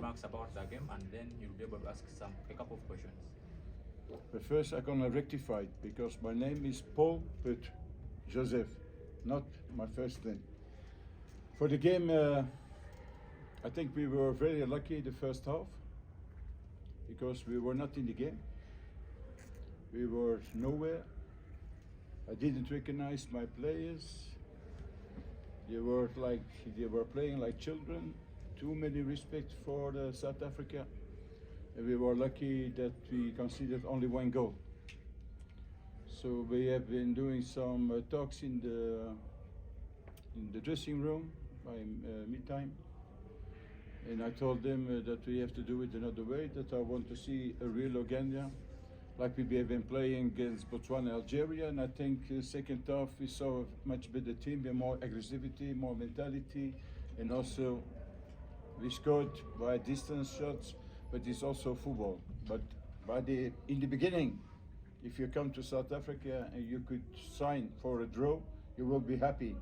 remarks about the game, and then you'll be able to ask a couple of questions. But first, I'm gonna rectify it because my name is Paul but Joseph, not my first name. For the game, I think we were very lucky the first half because we were not in the game. We were nowhere. I didn't recognize my players. They were playing like children. Too many respect for South Africa. And we were lucky that we conceded only one goal. So we have been doing some talks in the dressing room by mid-time. And I told them that we have to do it another way, that I want to see a real Uganda, like we have been playing against Botswana, Algeria, and I think second half we saw a much better team, with more aggressivity, more mentality, and also we scored by distance shots, but it's also football. But in the beginning, if you come to South Africa and you could sign for a draw, you will be happy.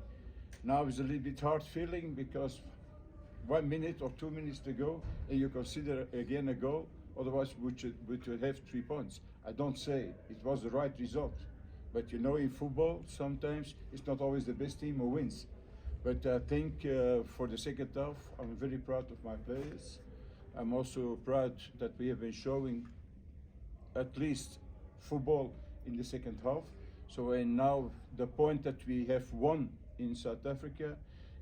Now it's a little bit hard feeling because 1 minute or 2 minutes to go and you consider again a goal, otherwise we should have 3 points. I don't say it was the right result, but you know in football sometimes it's not always the best team who wins. But I think for the second half I'm very proud of my players. I'm also proud that we have been showing at least football in the second half. So and now the point that we have won in South Africa,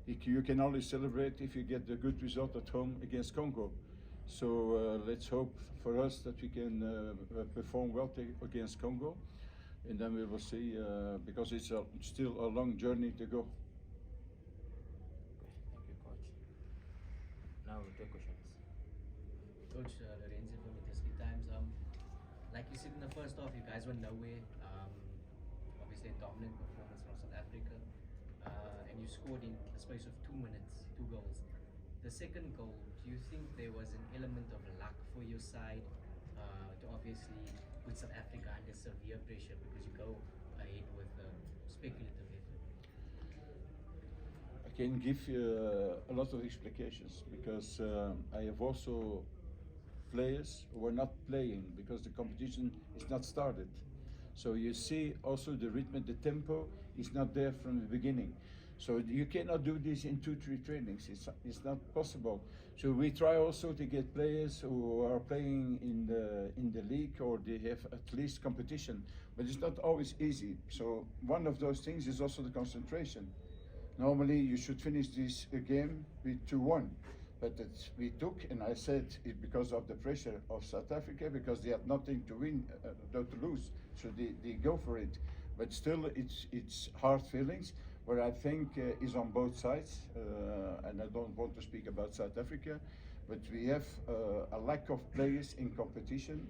you can only celebrate if you get the good result at home against Congo. So let's hope for us that we can perform well against Congo, and then we will see because it's still a long journey to go. Thank you, Coach. Now we'll take questions. Coach Lorenzo from Italy Times. Like you said in the first half, you guys were nowhere. Obviously a dominant performance from South Africa, and you scored in the space of 2 minutes, 2 goals. The second goal, do you think there was an element of luck for your side to obviously put South Africa under severe pressure because you go ahead with speculative effort? I can give a lot of explications because I have also players who are not playing because the competition is not started. So you see also the rhythm, the tempo is not there from the beginning. So you cannot do this in 2-3 trainings. It's not possible. So we try also to get players who are playing in the league or they have at least competition, but it's not always easy. So one of those things is also the concentration. Normally you should finish this game with 2-1, but we took, and I said it because of the pressure of South Africa, because they have nothing to win, not to lose, so they go for it. But still, it's hard feelings. What I think is on both sides, and I don't want to speak about South Africa, but we have a lack of players in competition,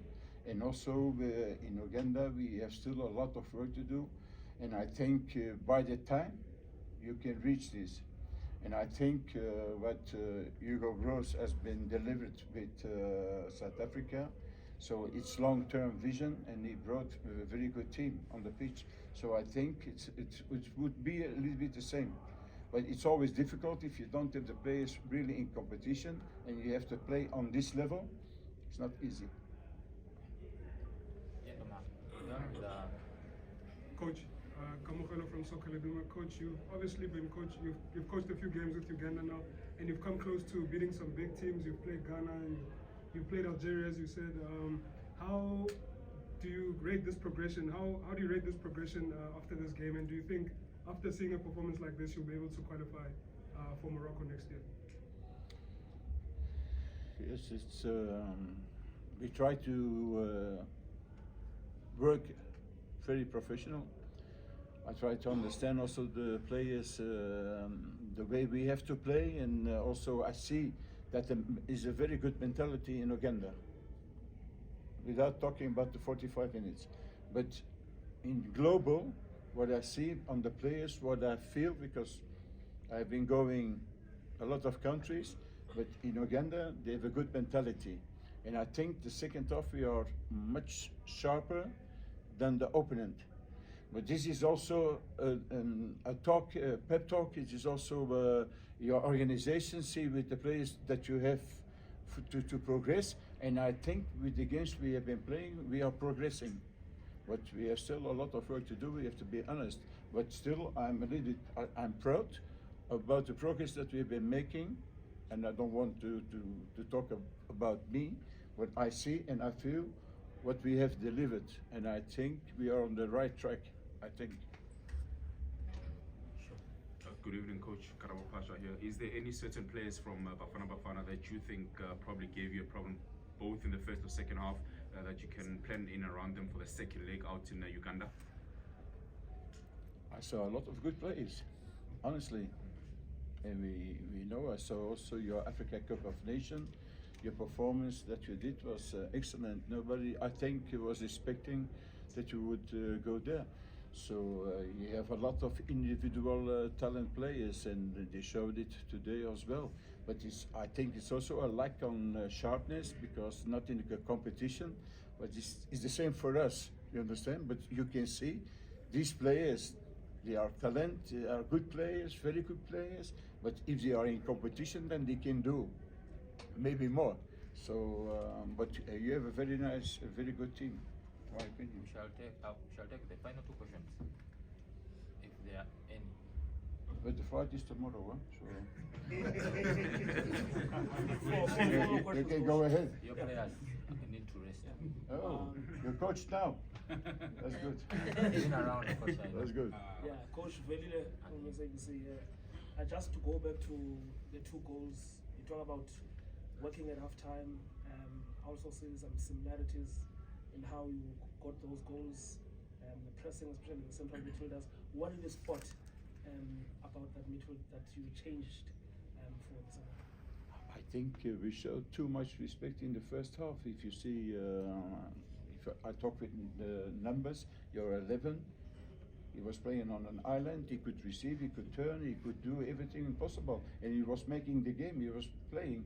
and also in Uganda we have still a lot of work to do, and I think by the time you can reach this, and I think what Hugo Broos has been delivered with South Africa, so it's long-term vision, and he brought a very good team on the pitch. So I think it would be a little bit the same. But it's always difficult if you don't have the players really in competition and you have to play on this level. It's not easy. Gentlemen, done with the Coach, Kamukelo from Soccer Laduma. Coach, you've obviously been coach. You've coached a few games with Uganda now, and you've come close to beating some big teams. You've played Ghana, and you played Algeria, as you said. How do you rate this progression? How do you rate this progression after this game? And do you think after seeing a performance like this, you'll be able to qualify for Morocco next year? Yes, it's we try to work very professional. I try to understand also the players, the way we have to play, and also I see that there is a very good mentality in Uganda. Without talking about the 45 minutes, but in global, what I see on the players, what I feel, because I've been going a lot of countries, but in Uganda they have a good mentality, and I think the second half we are much sharper than the opponent. But this is also a talk, a pep talk. It is also your organization, see with the players that you have to progress. And I think with the games we have been playing, we are progressing. But we have still a lot of work to do. We have to be honest. But still, I'm proud about the progress that we've been making. And I don't want to talk about me, but I see and I feel what we have delivered. And I think we are on the right track, I think. Good evening, Coach. Karabo Pasha here. Is there any certain players from Bafana Bafana that you think probably gave you a problem, both in the first or second half, that you can plan in around them for the second leg out in Uganda? I saw a lot of good players, honestly. And we know, I saw also your Africa Cup of Nations. Your performance that you did was excellent. Nobody, I think, was expecting that you would go there. So you have a lot of individual talent players, and they showed it today as well. But I think it's also a lack on sharpness, because not in the competition, but it's the same for us, you understand? But you can see these players, they are talent, they are good players, very good players, but if they are in competition, then they can do maybe more. So, but you have a very nice, a very good team, in my opinion. We shall take the final two questions, if there are any. But the fight is tomorrow, huh? So you Four can go ahead. Your players need to rest. Oh, you're coach now. That's good. Been around, of course, I know. That's good. Yeah, Coach Velile from SABC. Just to go back to the two goals, you talk about working at halftime. I also see some similarities in how you got those goals, the pressing, especially the central midfielders. What did you spot about that midfield that you changed for the second half? I think we showed too much respect in the first half. If you see, if I talk with the numbers, you're 11. He was playing on an island. He could receive, he could turn, he could do everything possible, and he was making the game. He was playing,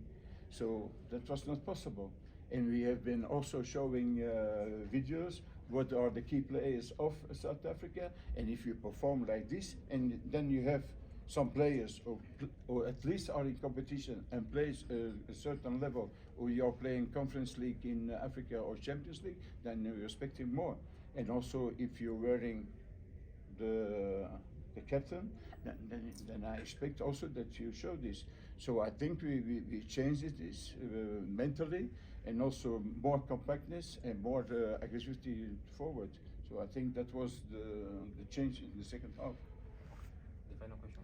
so that was not possible. And we have been also showing videos. What are the key players of South Africa? And if you perform like this, and then you have some players who at least are in competition and plays a certain level, or you are playing Conference League in Africa or Champions League, then you're expecting more. And also, if you're wearing the captain, then I expect also that you show this. So I think we changed it mentally, and also more compactness and more aggressivity forward. So I think that was the change in the second half. The final question.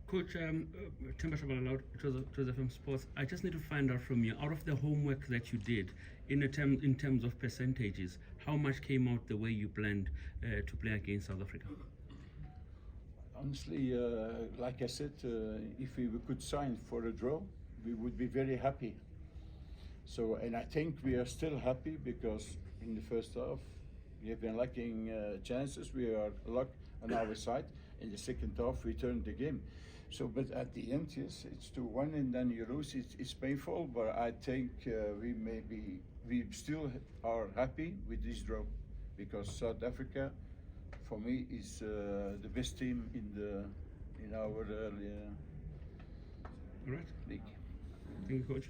Coach, Themba Tshabalala, Joseph FM Sports. I just need to find out from you, out of the homework that you did, in terms of percentages, how much came out the way you planned to play against South Africa? Honestly, like I said, if we could sign for a draw, we would be very happy. So, and I think we are still happy, because in the first half we have been lacking chances. We are luck on our side. In the second half, we turned the game. So, but at the end, yes, it's 2-1, and then you lose. It's painful, but I think we still are happy with this draw, because South Africa, for me, is the best team in our All right. league. Thank you, Coach.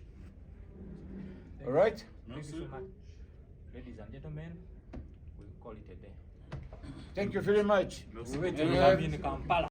All right. Thank you so much. Ladies and gentlemen, we'll call it a day. Thank you very much. We wait till you have in Kampala.